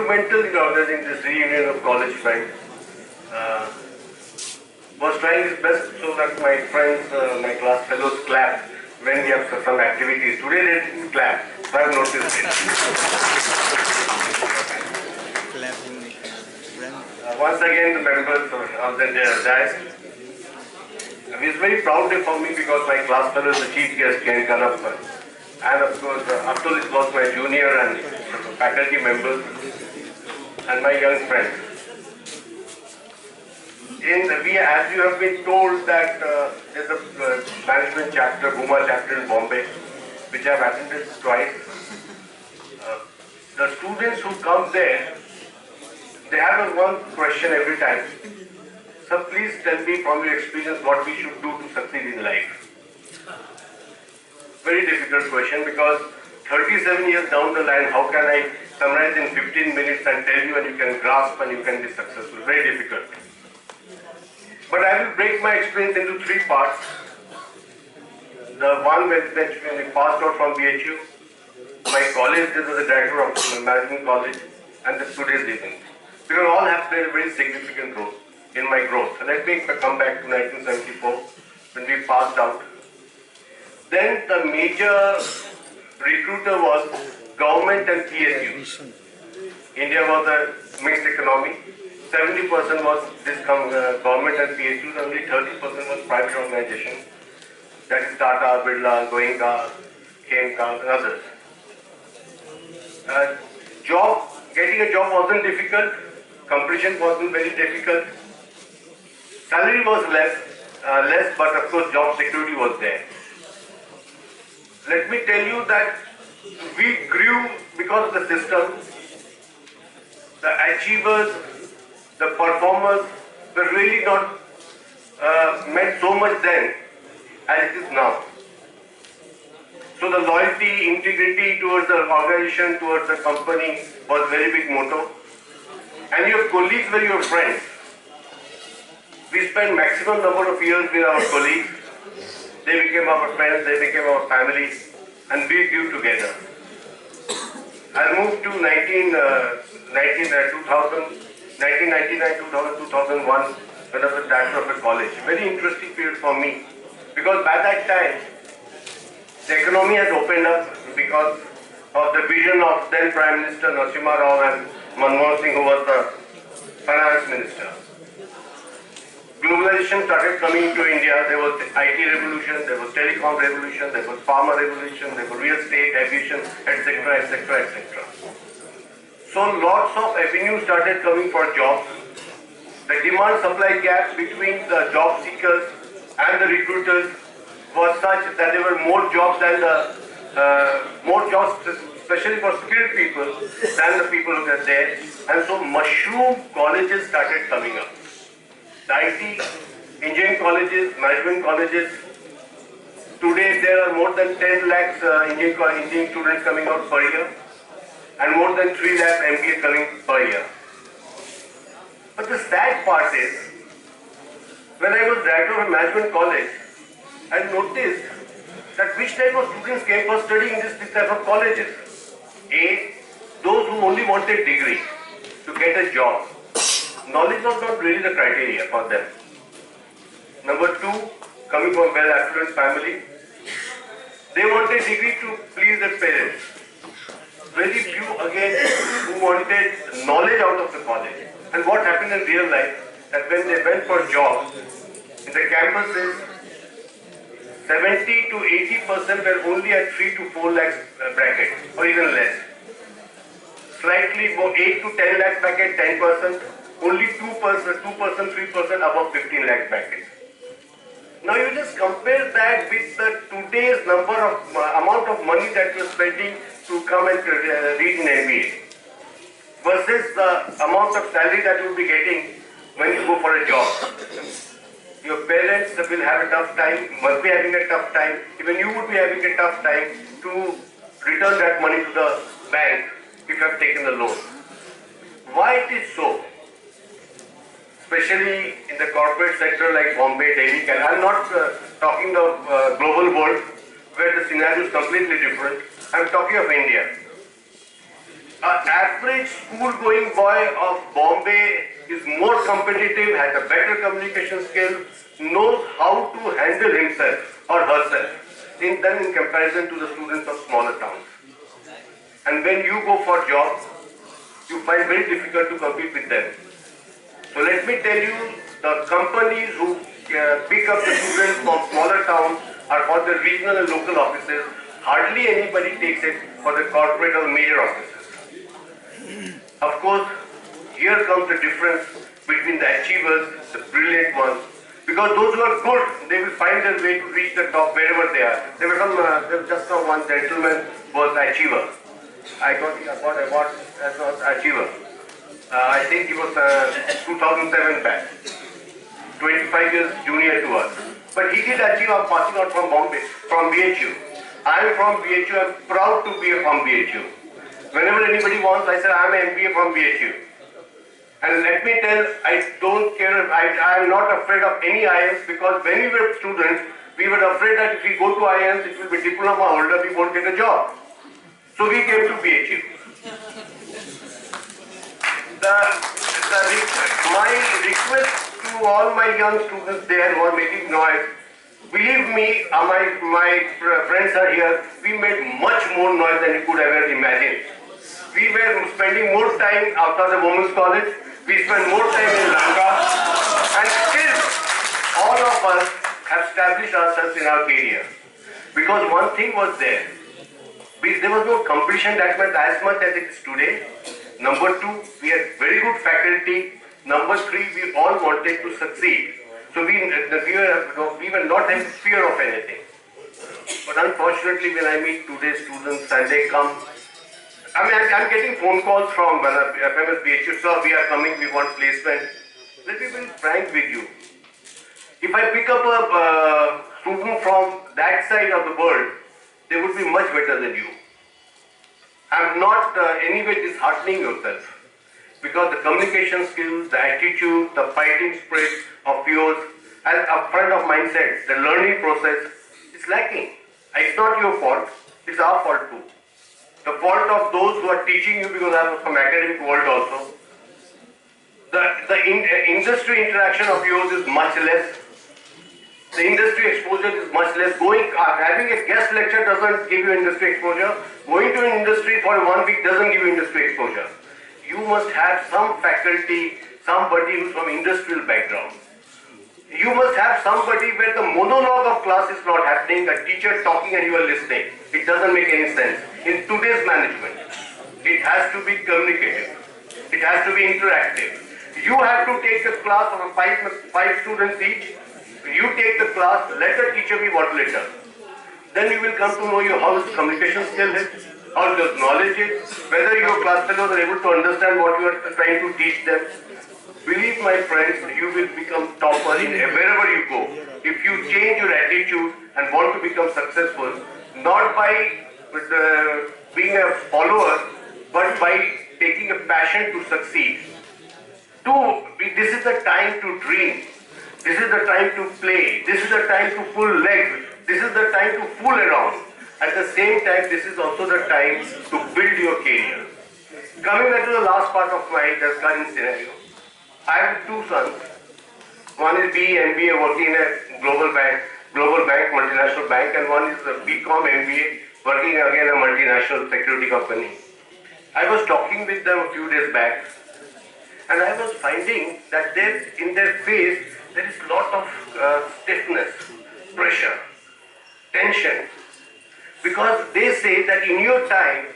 instrumental in organizing this reunion of college friends. Was trying his best so that my friends, my class fellows clap when we have some activities. Today they didn't clap, so I have noticed it. Once again, the members of the dais. It is very proud day for me because my class fellow is the chief guest, Ken Kanappa. And of course, after this was my junior and faculty members and my young friends. As you have been told that there's a management chapter, BHUMAA chapter in Bombay, which I have attended twice. The students who come there, they have one question every time. So please tell me from your experience what we should do to succeed in life. Very difficult question because 37 years down the line, how can I summarize in 15 minutes and tell you and you can grasp and you can be successful? Very difficult. But I will break my experience into three parts. The one when we passed out from BHU, my college, this was the director of management college, and the today's event. Because all have played a very significant role in my growth. So let me come back to 1974 when we passed out. Then the major recruiter was government and PSU. India was a mixed economy. 70% was this government and PSUs, only 30% was private organization. That is Tata, Birla, Goenka, Kemka, and others. Getting a job wasn't difficult. Competition wasn't very difficult. Salary was less, but of course job security was there. Let me tell you that we grew because of the system. The achievers, the performers were really not meant so much then as it is now. So the loyalty, integrity towards the organization, towards the company was a very big motto. And your colleagues were your friends. We spent maximum number of years with our colleagues. They became our friends, they became our family, and we grew together. I moved to 1999, 2001, when I was director of a college. Very interesting period for me, because by that time, the economy has opened up because of the vision of then Prime Minister Narasimha Rao and Manmohan Singh, who was the finance minister. Globalization started coming into India. There was the IT revolution, there was telecom revolution, there was pharma revolution, there was real estate, aviation, etc., etc., etc. So lots of avenues started coming for jobs. The demand-supply gap between the job seekers and the recruiters was such that there were more jobs than especially for skilled people, than the people who were there. And so mushroom colleges started coming up. The IT, engineering colleges, management colleges. Today there are more than 10 lakhs engineering students coming out per year, and more than 3 lakhs MBA coming per year. But the sad part is, when I was director of a management college, I noticed that which type of students came for studying this type of colleges. A, those who only wanted degree to get a job. Knowledge was not really the criteria for them. Number two, coming from well-affluent family, they wanted degree to please their parents. Very few again who wanted knowledge out of the college. And what happened in real life, that when they went for jobs, in the campuses, 70 to 80% were only at 3 to 4 lakhs bracket, or even less. Slightly more, 8 to 10 lakhs bracket, 10%, only 2%, 3% above 15 lakhs bracket. Now you just compare that with the today's amount of money that you're spending to come and read in MBA versus the amount of salary that you'll be getting when you go for a job. Your parents will have a tough time, must be having a tough time, even you would be having a tough time to return that money to the bank if you have taken the loan. Why it is so? Especially in the corporate sector like Bombay, Delhi, I'm not talking of global world where the scenario is completely different. I'm talking of India. An average school-going boy of Bombay is more competitive, has a better communication skill, knows how to handle himself or herself than in comparison to the students of smaller towns. And when you go for jobs, you find very difficult to compete with them. So let me tell you, the companies who pick up the students from smaller towns or for the regional and local offices, hardly anybody takes it for the corporate or major offices. Of course, here comes the difference between the achievers, the brilliant ones, because those who are good, they will find their way to reach the top wherever they are. There was just one gentleman was the achiever. I got award as an achiever. I think he was 2007 batch, 25 years junior to us. But he did achieve. I'm passing out from Bombay, from BHU. I am from BHU. I'm proud to be from BHU. Whenever anybody wants, I say I'm an MBA from BHU. And let me tell, I don't care, I am not afraid of any IIMs, because when we were students, we were afraid that if we go to IIMs, it will be diploma holder, we won't get a job. So we came to BHU. My request to all my young students there who are making noise, believe me, my friends are here, we made much more noise than you could ever imagine. We were spending more time outside the women's college, we spent more time in Lanka, and still all of us have established ourselves in our career. Because one thing was there was no competition that much as it is today. Number two, we had very good faculty. Number three, we all wanted to succeed. So we were not having fear of anything. But unfortunately, when I meet today's students and they come, I'm getting phone calls from FMS BHU, sir, we are coming, we want placement. Let me be frank with you. If I pick up a student from that side of the world, they would be much better than you. I'm not anyway disheartening yourself, because the communication skills, the attitude, the fighting spirit of yours, and upfront of mindset, the learning process is lacking. It's not your fault, it's our fault too. The fault of those who are teaching you, because I'm from academic world also. The industry interaction of yours is much less. The industry exposure is much less. Having a guest lecture doesn't give you industry exposure. Going to an industry for 1 week doesn't give you industry exposure. You must have some faculty, somebody who's from industrial background. You must have somebody where the monologue of class is not happening, a teacher talking and you are listening. It doesn't make any sense. In today's management, it has to be communicative. It has to be interactive. You have to take a class of five students each. You take the class, let the teacher be moderator. Then you will come to know how his communication skill is, how his knowledge is, whether your class fellows are able to understand what you are trying to teach them. Believe my friends, you will become topper in wherever you go. If you change your attitude and want to become successful, not by being a follower, but by taking a passion to succeed. This is the time to dream. This is the time to play. This is the time to pull legs. This is the time to fool around. At the same time, this is also the time to build your career. Coming back to the last part of my current scenario, I have two sons. One is BE MBA working in a global bank, multinational bank, and one is a BCom MBA working again in a multinational security company. I was talking with them a few days back, and I was finding that in their face there is a lot of stiffness, pressure, tension, because they say that in your time,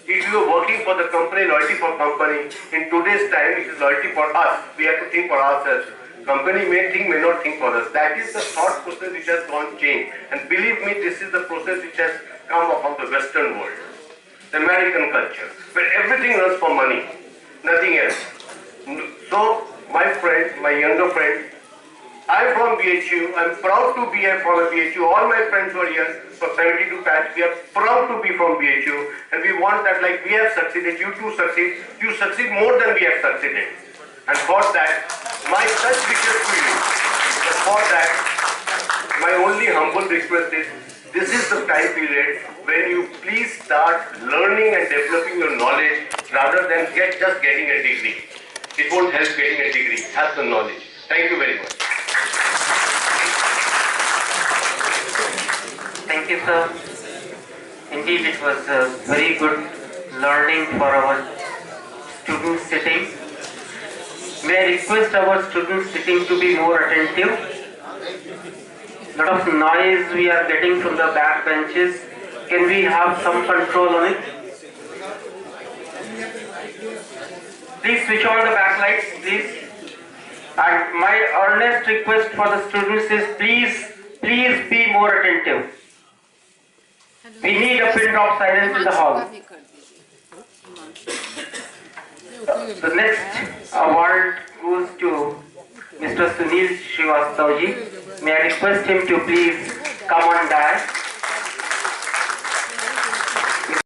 if you are working for the company, loyalty for company, in today's time it is loyalty for us. We have to think for ourselves. Company may think, may not think for us. That is the thought process which has gone changed. And believe me, this is the process which has come from the Western world, the American culture, where everything runs for money, nothing else. So, my friends, my younger friends, I'm from BHU. I'm proud to be here from BHU. All my friends who are here for 72 batch, we are proud to be from BHU, and we want that, like we have succeeded, you too succeed. You succeed more than we have succeeded. And for that, my such wishes to you. For that, my only humble request is, This is the time period when you please start learning and developing your knowledge rather than just getting a degree. It won't help getting a degree. Have the knowledge. Thank you very much. Thank you, sir. Indeed, it was very good learning for our students sitting. May I request our students sitting to be more attentive? Lot of noise we are getting from the back benches. Can we have some control on it? Please switch on the backlights, please. And my earnest request for the students is please be more attentive. We need a pin drop silence in the hall. The next award goes to Mr. Sunil Srivastava ji. May I request him to please come on dais.